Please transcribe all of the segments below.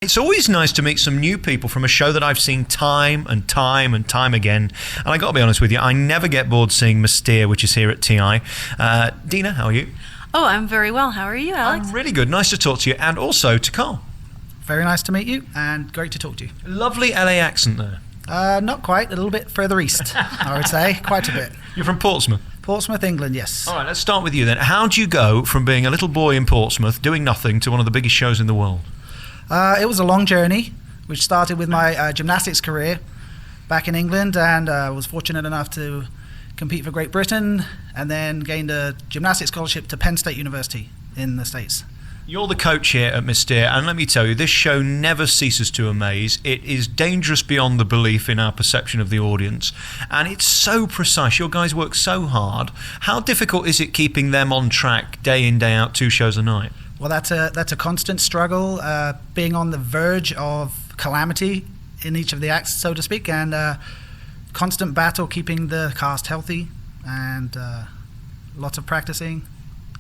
It's always nice to meet some new people from a show that I've seen time and time and time again. And I got to be honest with you, I never get bored seeing Mystère, which is here at TI. Dina, how are you? Oh, I'm very well. How are you, Alex? I'm really good. Nice to talk to you. And also to Carl. Very nice to meet you and great to talk to you. Lovely LA accent there. Not quite, a little bit further east, I would say, quite a bit. You're from Portsmouth? Portsmouth, England, yes. All right, let's start with you then. How do you go from being a little boy in Portsmouth doing nothing to one of the biggest shows in the world? It was a long journey, which started with my gymnastics career back in England, and was fortunate enough to compete for Great Britain and then gained a gymnastics scholarship to Penn State University in the States. You're the coach here at Mystère, and let me tell you, this show never ceases to amaze. It is dangerous beyond the belief in our perception of the audience, and it's so precise. Your guys work so hard. How difficult is it keeping them on track day in, day out, 2 shows a night? Well, that's a constant struggle, being on the verge of calamity in each of the acts, so to speak, and constant battle keeping the cast healthy, and lots of practicing,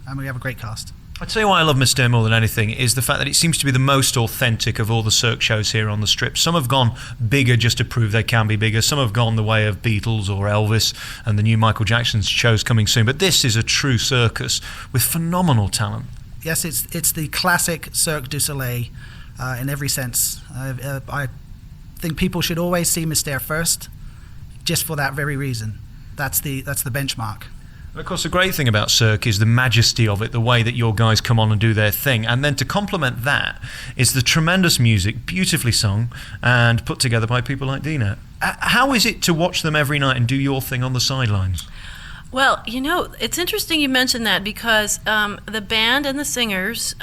and we have a great cast. I'd tell you why I love Mystère more than anything is the fact that it seems to be the most authentic of all the Cirque shows here on the Strip. Some have gone bigger just to prove they can be bigger. Some have gone the way of Beatles or Elvis and the new Michael Jackson shows coming soon. But this is a true circus with phenomenal talent. Yes, it's the classic Cirque du Soleil in every sense. I think people should always see Mystère first, just for that very reason. That's the benchmark. And of course, the great thing about Cirque is the majesty of it, the way that your guys come on and do their thing. And then to complement that is the tremendous music, beautifully sung and put together by people like Dina. How is it to watch them every night and do your thing on the sidelines? Well, you know, it's interesting you mentioned that because the band and the singers,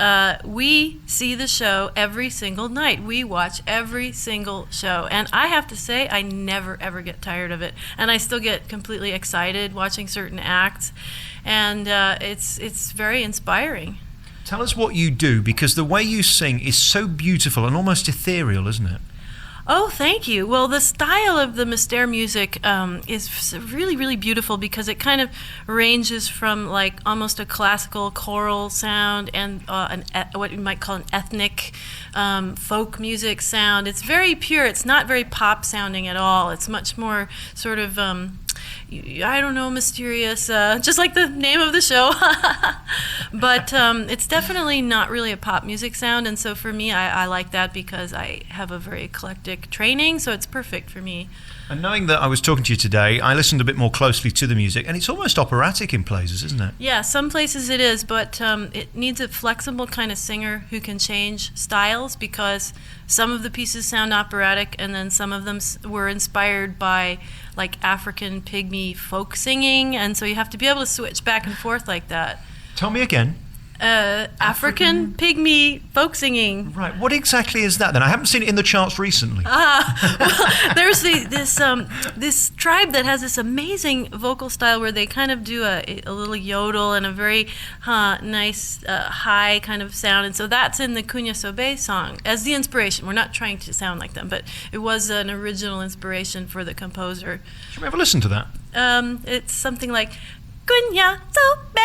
we see the show every single night. We watch every single show. And I have to say, I never, ever get tired of it. And I still get completely excited watching certain acts. And it's very inspiring. Tell us what you do, because the way you sing is so beautiful and almost ethereal, isn't it? Oh, thank you. Well, the style of the Mystère music is really, really beautiful because it kind of ranges from like almost a classical choral sound and what you might call an ethnic folk music sound. It's very pure. It's not very pop sounding at all. It's much more sort of I don't know, mysterious, just like the name of the show. But it's definitely not really a pop music sound, and so for me, I like that because I have a very eclectic training, so it's perfect for me. And knowing that I was talking to you today, I listened a bit more closely to the music, and it's almost operatic in places, isn't it? Yeah, some places it is, but it needs a flexible kind of singer who can change styles because some of the pieces sound operatic, and then some of them were inspired by like African pygmy folk singing, and so you have to be able to switch back and forth like that. Tell me again. African pygmy folk singing. Right. What exactly is that then? I haven't seen it in the charts recently. Well, there's this tribe that has this amazing vocal style where they kind of do a little yodel and a very nice high kind of sound, and so that's in the Kunya Sobe song as the inspiration. We're not trying to sound like them, but it was an original inspiration for the composer. Should we have a listen to that? It's something like Kunya Sobe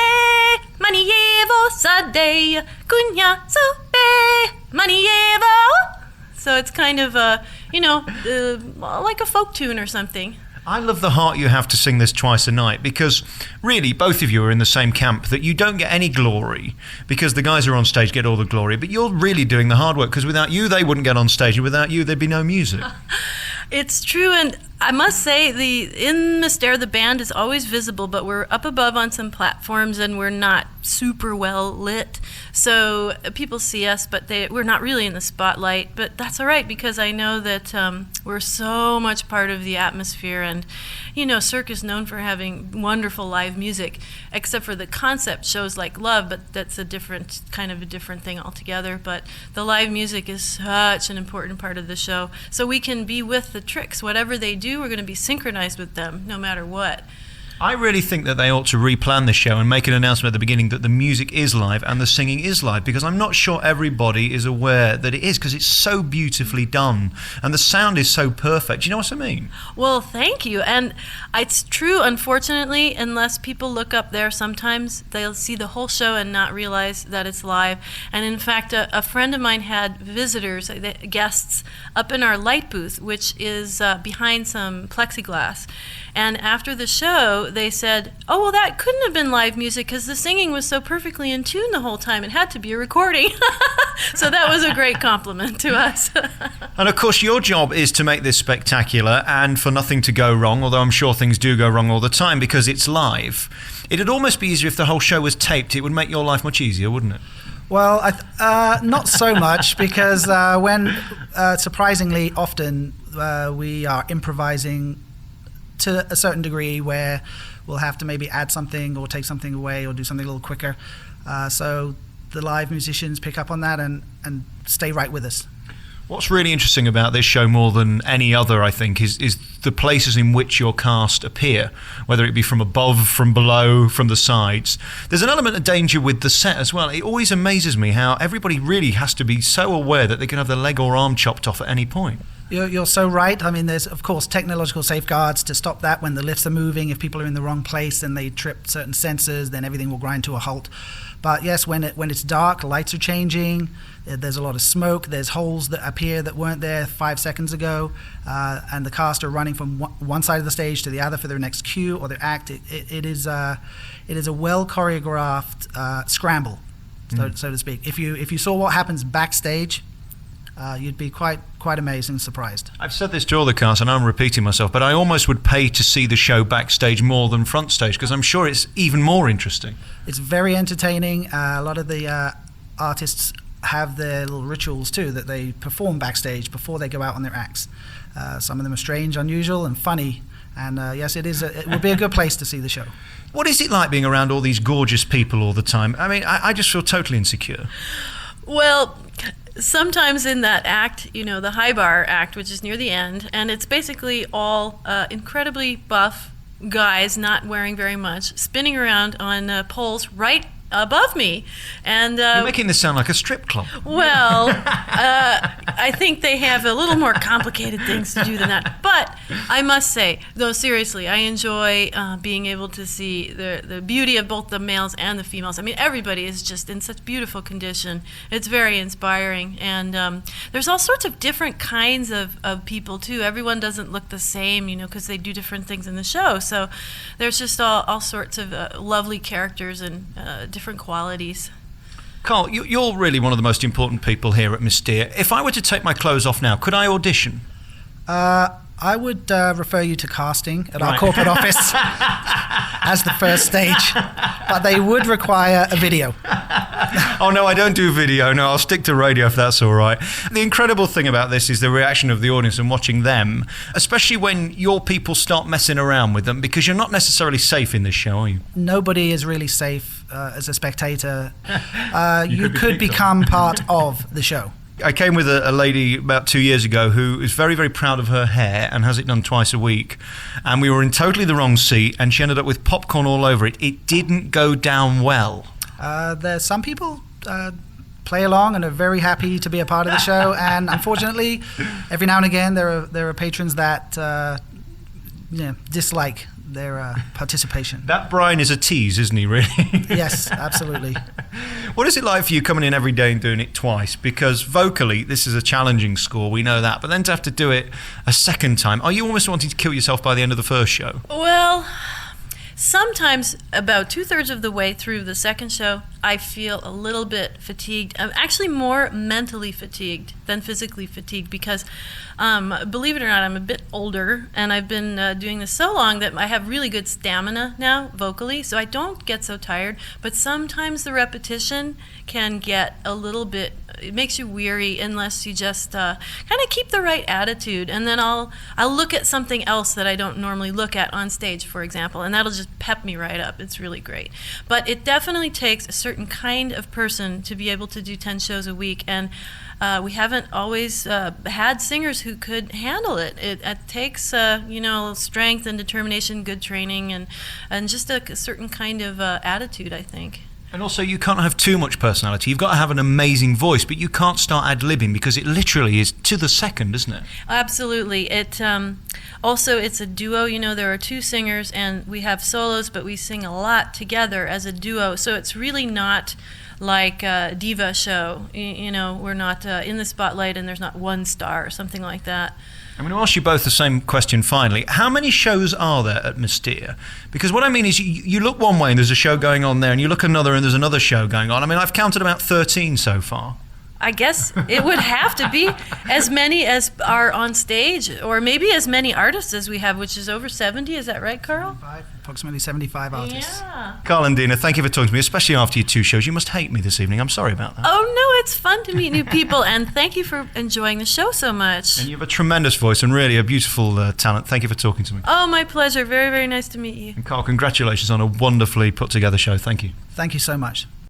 Manievo Sade Kunya Sobe Manievo. So it's kind of like a folk tune or something. I love the heart you have to sing this twice a night because really both of you are in the same camp that you don't get any glory because the guys who are on stage get all the glory, but you're really doing the hard work because without you they wouldn't get on stage and without you there'd be no music. It's true, and I must say, in Mystère, the band is always visible, but we're up above on some platforms, and we're not super well lit. So people see us, but we're not really in the spotlight. But that's all right, because I know that we're so much part of the atmosphere, and Cirque is known for having wonderful live music, except for the concept shows like Love, but that's a different thing altogether. But the live music is such an important part of the show, so we can be with the tricks. Whatever they do, we're going to be synchronized with them, no matter what. I really think that they ought to replan the show and make an announcement at the beginning that the music is live and the singing is live, because I'm not sure everybody is aware that it is, because it's so beautifully done and the sound is so perfect. Do you know what I mean? Well, thank you. And it's true, unfortunately, unless people look up there, sometimes they'll see the whole show and not realize that it's live. And in fact, a friend of mine had visitors, guests, up in our light booth, which is behind some plexiglass. And after the show, they said, "Oh, well, that couldn't have been live music because the singing was so perfectly in tune the whole time. It had to be a recording." So that was a great compliment to us. And of course, your job is to make this spectacular and for nothing to go wrong, although I'm sure things do go wrong all the time because it's live. It'd almost be easier if the whole show was taped. It would make your life much easier, wouldn't it? Well, not so much, because when surprisingly often we are improvising to a certain degree where we'll have to maybe add something or take something away or do something a little quicker. So the live musicians pick up on that and stay right with us. What's really interesting about this show more than any other, I think, is the places in which your cast appear, whether it be from above, from below, from the sides. There's an element of danger with the set as well. It always amazes me how everybody really has to be so aware that they can have their leg or arm chopped off at any point. You're so right. I mean, there's, of course, technological safeguards to stop that when the lifts are moving. If people are in the wrong place and they trip certain sensors, then everything will grind to a halt. But yes, when it's dark, lights are changing, there's a lot of smoke, there's holes that appear that weren't there 5 seconds ago, and the cast are running from one side of the stage to the other for their next cue or their act. It is a well choreographed scramble, so to speak. If you saw what happens backstage, you'd be quite amazed and surprised. I've said this to all the cast, and I'm repeating myself, but I almost would pay to see the show backstage more than front stage, because I'm sure it's even more interesting. It's very entertaining. A lot of the artists have their little rituals too that they perform backstage before they go out on their acts. Some of them are strange, unusual, and funny. And yes, it would be a good place to see the show. What is it like being around all these gorgeous people all the time? I mean, I just feel totally insecure. Well, sometimes in that act, the high bar act, which is near the end, and it's basically all incredibly buff guys not wearing very much, spinning around on poles right above me. And you're making this sound like a strip club. Well, I think they have a little more complicated things to do than that. But I must say, though, seriously, I enjoy being able to see the beauty of both the males and the females. I mean, everybody is just in such beautiful condition. It's very inspiring. And there's all sorts of different kinds of people, too. Everyone doesn't look the same, because they do different things in the show. So there's just all sorts of lovely characters and different qualities. Carl, you're really one of the most important people here at Mystère. If I were to take my clothes off now, could I audition? I would refer you to casting at our corporate office as the first stage, but they would require a video. Oh, no, I don't do video. No, I'll stick to radio if that's all right. The incredible thing about this is the reaction of the audience and watching them, especially when your people start messing around with them, because you're not necessarily safe in this show, are you? Nobody is really safe as a spectator. You could become part of the show. I came with a lady about 2 years ago who is very, very proud of her hair and has it done twice a week. And we were in totally the wrong seat, and she ended up with popcorn all over it. It didn't go down well. There's some people play along and are very happy to be a part of the show. And unfortunately, every now and again, there are patrons that dislike their participation. That Brian is a tease, isn't he, really? Yes, absolutely. What is it like for you coming in every day and doing it twice? Because vocally, this is a challenging score, we know that. But then to have to do it a second time, are you almost wanting to kill yourself by the end of the first show? Well, sometimes about 2/3 of the way through the second show, I feel a little bit fatigued. I'm actually more mentally fatigued than physically fatigued because, believe it or not, I'm a bit older and I've been doing this so long that I have really good stamina now vocally, so I don't get so tired. But sometimes the repetition can get a little bit, it makes you weary unless you just kind of keep the right attitude. And then I'll look at something else that I don't normally look at on stage, for example, and that'll just pep me right up. It's really great. But it definitely takes a certain kind of person to be able to do 10 shows a week, and we haven't always had singers who could handle it. It takes strength and determination, good training, and just a certain kind of attitude, I think. And also, you can't have too much personality. You've got to have an amazing voice, but you can't start ad-libbing because it literally is to the second, isn't it? Absolutely. Also, it's a duo. There are two singers, and we have solos, but we sing a lot together as a duo. So it's really not like a diva show. We're not in the spotlight, and there's not one star or something like that. I'm going to ask you both the same question finally. How many shows are there at Mystere? Because what I mean is you look one way and there's a show going on there, and you look another and there's another show going on. I mean, I've counted about 13 so far. I guess it would have to be as many as are on stage, or maybe as many artists as we have, which is over 70. Is that right, Carl? Approximately 75 artists. Yeah. Carl and Dina, thank you for talking to me, especially after your two shows. You must hate me this evening. I'm sorry about that. Oh, no, it's fun to meet new people, and thank you for enjoying the show so much. And you have a tremendous voice and really a beautiful talent. Thank you for talking to me. Oh, my pleasure. Very, very nice to meet you. And Carl, congratulations on a wonderfully put together show. Thank you. Thank you so much.